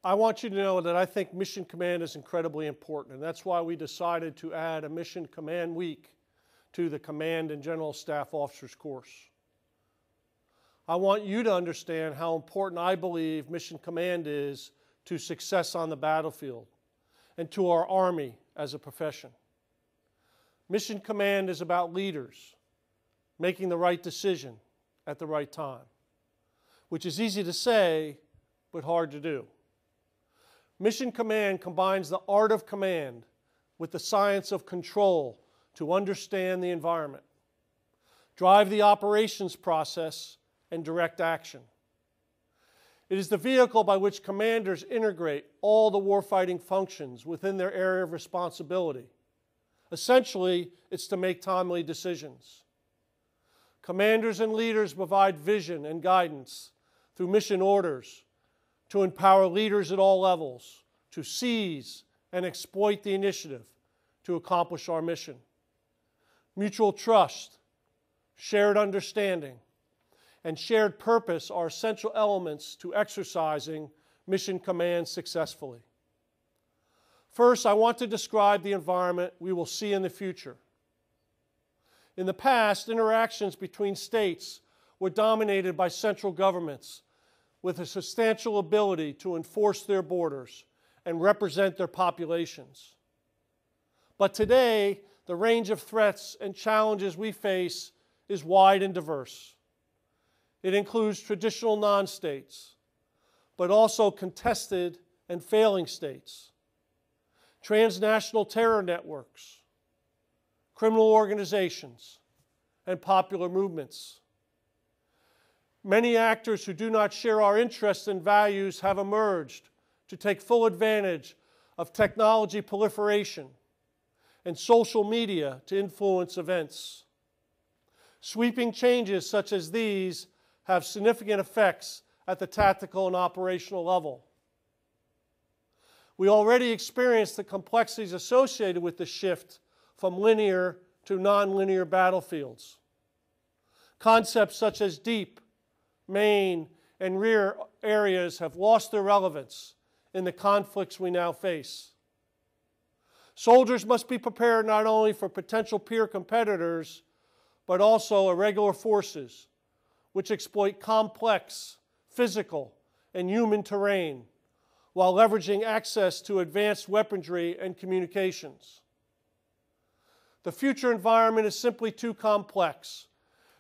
I want you to know that I think Mission Command is incredibly important, and that's why we decided to add a Mission Command Week to the Command and General Staff Officers course. I want you to understand how important I believe Mission Command is to success on the battlefield and to our Army as a profession. Mission Command is about leaders making the right decision at the right time, which is easy to say, but hard to do. Mission Command combines the art of command with the science of control to understand the environment, drive the operations process, and direct action. It is the vehicle by which commanders integrate all the warfighting functions within their area of responsibility. Essentially, it's to make timely decisions. Commanders and leaders provide vision and guidance through mission orders to empower leaders at all levels to seize and exploit the initiative to accomplish our mission. Mutual trust, shared understanding, and shared purpose are essential elements to exercising Mission Command successfully. First, I want to describe the environment we will see in the future. In the past, interactions between states were dominated by central governments with a substantial ability to enforce their borders and represent their populations. But today, the range of threats and challenges we face is wide and diverse. It includes traditional non-states, but also contested and failing states, transnational terror networks, criminal organizations, and popular movements. Many actors who do not share our interests and values have emerged to take full advantage of technology proliferation and social media to influence events. Sweeping changes such as these have significant effects at the tactical and operational level. We already experience the complexities associated with the shift from linear to nonlinear battlefields. Concepts such as deep, main, and rear areas have lost their relevance in the conflicts we now face. Soldiers must be prepared not only for potential peer competitors, but also irregular forces, which exploit complex physical and human terrain while leveraging access to advanced weaponry and communications. The future environment is simply too complex,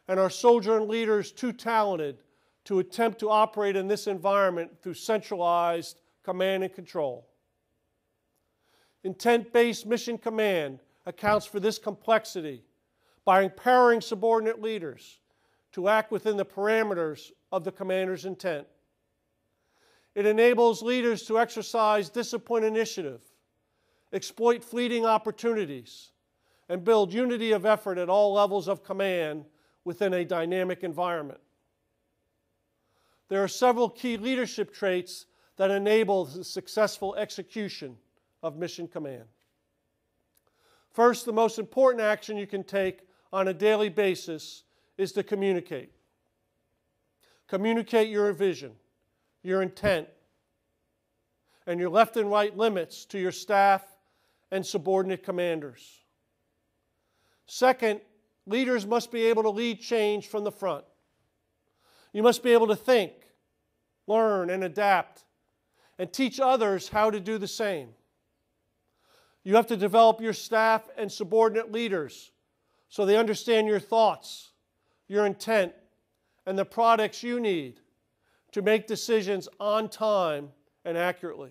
and our soldier and leaders too talented to attempt to operate in this environment through centralized command and control. Intent-based mission command accounts for this complexity by empowering subordinate leaders to act within the parameters of the commander's intent. It enables leaders to exercise disciplined initiative, exploit fleeting opportunities, and build unity of effort at all levels of command within a dynamic environment. There are several key leadership traits that enable the successful execution of mission command. First, the most important action you can take on a daily basis is to communicate. Communicate your vision, your intent, and your left and right limits to your staff and subordinate commanders. Second, leaders must be able to lead change from the front. You must be able to think, learn, and adapt, and teach others how to do the same. You have to develop your staff and subordinate leaders so they understand your thoughts, your intent, and the products you need to make decisions on time and accurately.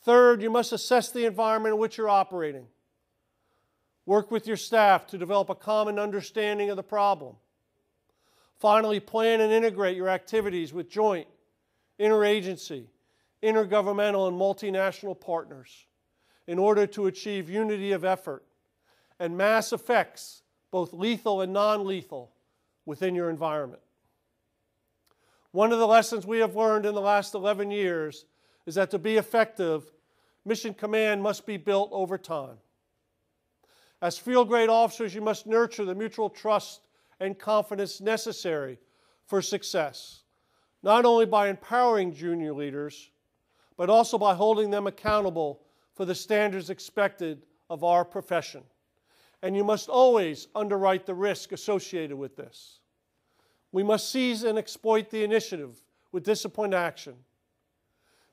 Third, you must assess the environment in which you're operating. Work with your staff to develop a common understanding of the problem. Finally, plan and integrate your activities with joint, interagency, intergovernmental, and multinational partners in order to achieve unity of effort and mass effects, both lethal and non-lethal, within your environment. One of the lessons we have learned in the last 11 years is that to be effective, mission command must be built over time. As field-grade officers, you must nurture the mutual trust and confidence necessary for success, not only by empowering junior leaders, but also by holding them accountable for the standards expected of our profession. And you must always underwrite the risk associated with this. We must seize and exploit the initiative with disciplined action.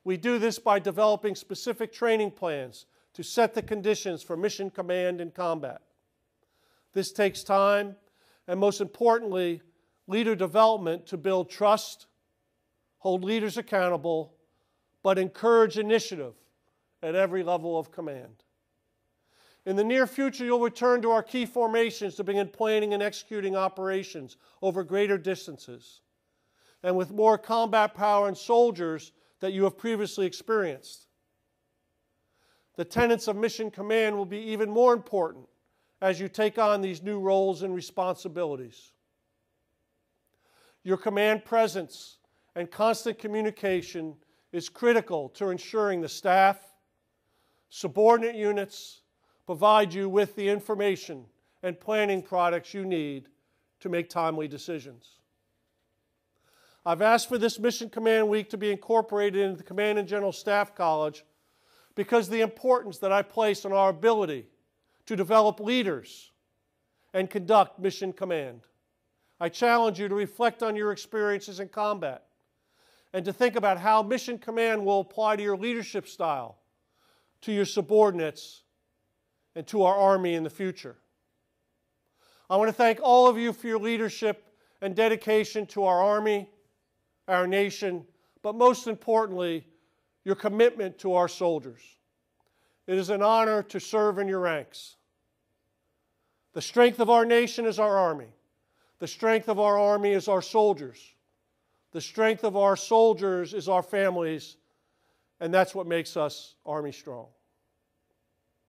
We do this by developing specific training plans to set the conditions for mission command and combat. This takes time, and most importantly, leader development to build trust, hold leaders accountable, but encourage initiative at every level of command. In the near future, you'll return to our key formations to begin planning and executing operations over greater distances, and with more combat power and soldiers that you have previously experienced. The tenets of mission command will be even more important as you take on these new roles and responsibilities. Your command presence and constant communication is critical to ensuring the staff, subordinate units provide you with the information and planning products you need to make timely decisions. I've asked for this Mission Command Week to be incorporated into the Command and General Staff College because of the importance that I place on our ability to develop leaders and conduct mission command. I challenge you to reflect on your experiences in combat and to think about how mission command will apply to your leadership style, to your subordinates, and to our Army in the future. I want to thank all of you for your leadership and dedication to our Army, our nation, but most importantly, your commitment to our soldiers. It is an honor to serve in your ranks. The strength of our nation is our Army. The strength of our Army is our soldiers. The strength of our soldiers is our families, and that's what makes us Army strong.